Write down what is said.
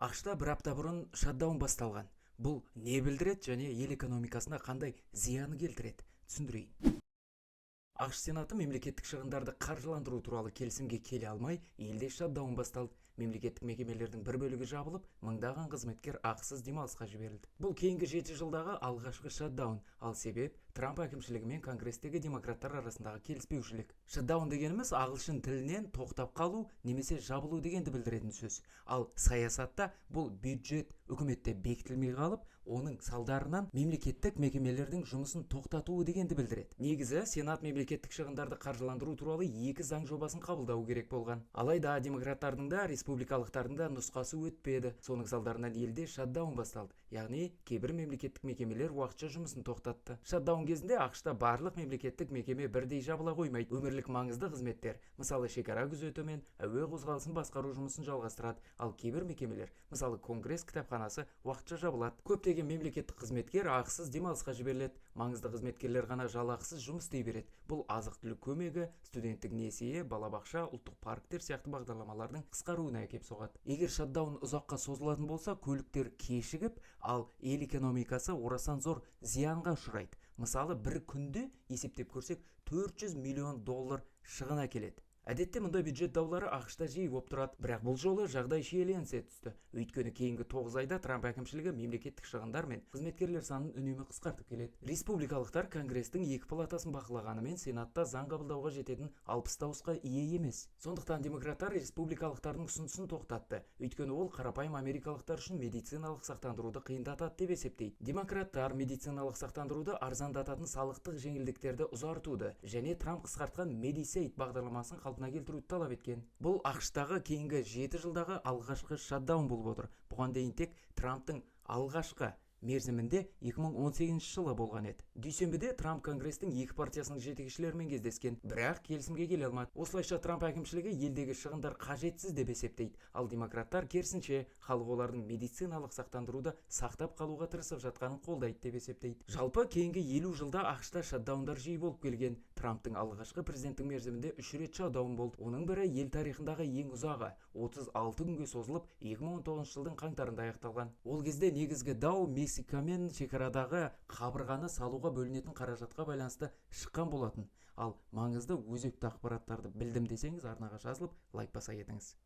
ақш-та бір апта бұрын шатдаун басталған. Бұл не білдіреді және ел экономикасына қандай зияны келтіреді? Түсіндірейін. ақш сенаты мемлекеттік шығындарды қаржыландыру туралы келісімге келе алмай, елде шатдаун басталды. Мемлекеттік мекемелердің бір бөлігі жабылып, мыңдаған қызметкер ақысыз демалысқа жіберілді. Бұл кейінгі 7 жылдағы алғашқы шатдаун, ал себеп Трамп әкімшілігі мен Конгресстегі демократтар арасындағы келіспеушілік. Шатдаун дегеніміз ағылшын тілінен тоқтап қалу немесе жабылу дегенді білдіретін сөз. Ал саясатта бұл бюджет үкіметте бекітілмей қалып, оның салдарынан мемлекеттік мекемелердің жұмысын тоқтатуы дегенді білдіреді. Негізі сенат мемлекеттік шығындарды қаржыландыру туралы 2 заң жобасын қабылдауы керек болған. Алайда демократтардың да республикалықтардың да нұсқасы өтпеді. Соның салдарынан елде шатдаун басталды. Яғни кейбір мемлекеттік мекемелер уақытша жұмысын тоқтатты. Шатдаун кезінде ақш-та барлық мемлекеттік мекеме бірдей жабыла қоймайды. Өмірлік маңызды қызметтер, мысалы шекара күзеті мен әуе қозғалысын басқару жұмысын жалғастырады. Ал кейбір мекемелер, мысалы Конгресс кітапханасы уақытша жабылады. Көптеген мемлекеттік қызметкер ақысыз демалысқа жіберіледі. Маңызды қызметкерлер ғана жалақысыз жұмыс істей береді. Бұл азық-түлік көмегі, студенттік несие, балабақша, ұлттық парктер сияқты бағдарламалардың қысқаруына әкеп соғады. Егер шатдаун ұзаққа созылатын болса, көліктер кешігіп, ал ел экономикасы орасан зор зиянға ұшырайды. Мысалы, бір күнде есептеп көрсек, 400 миллион доллар шығын әкеледі. Әдетте мұндай бюджет даулары ақш-та жиі болып тұрады, бірақ бұл жолы жағдай шиеленісе түсті. Өйткені кейінгі 9 айда Трамп әкімшілігі мемлекеттік шығындар мен қызметкерлер санын үнемі қысқартып келеді. Республикалықтар Конгресстің 2 палатасын бақылағанымен сенатта заң қабылдауға жететін 60 дауысқа ие емес. Сондықтан демократтар республикалықтардың ұсынысын тоқтатты. Өйткені ол қарапайым америкалықтар үшін медициналық сақтандыруды қиындатады деп есептейді. Демократтар медициналық сақтандыруды арзандататын салықтық жеңілдіктерді ұзартуды және Трамп қысқартқан Medicaid бағдарламасын қалпына келтіруді талап еткен. Бұл ақш-тағы кейінгі 7 жылдағы алғашқы шатдаун болып отыр. Бұған дейін тек Трамптың алғашқы мерзімінде 2018 жылы болған еді. Дүйсенбіде Трамп Конгресстің 2 партиясының жетекшілерімен кездескен, бірақ келісімге келе алмады. Осылайша Трамп әкімшілігі елдегі шығындар қажетсіз деп есептейді. Ал демократтар керісінше халық олардың медициналық сақтандыруды сақтап қалуға тырысып жатқанын қолдайды деп есептейді. Жалпы кейінгі 50 жылда ақш-та шатдаундар жиі болып келген. Трамптың алғашқы президенттік мерзімінде 3 рет шатдаун болды. Оның бірі ел тарихындағы ең ұзағы 36 күнге созылып 2019 жылдың қаңтарында аяқталған. Ол кезде негізгі дау Мексикамен шекарадағы қабырғаны салуға бөлінетін қаражатқа байланысты шыққан болатын. Ал маңызды өзекті ақпараттарды білдім десеңіз, арнаға жазылып лайк баса кетіңіз.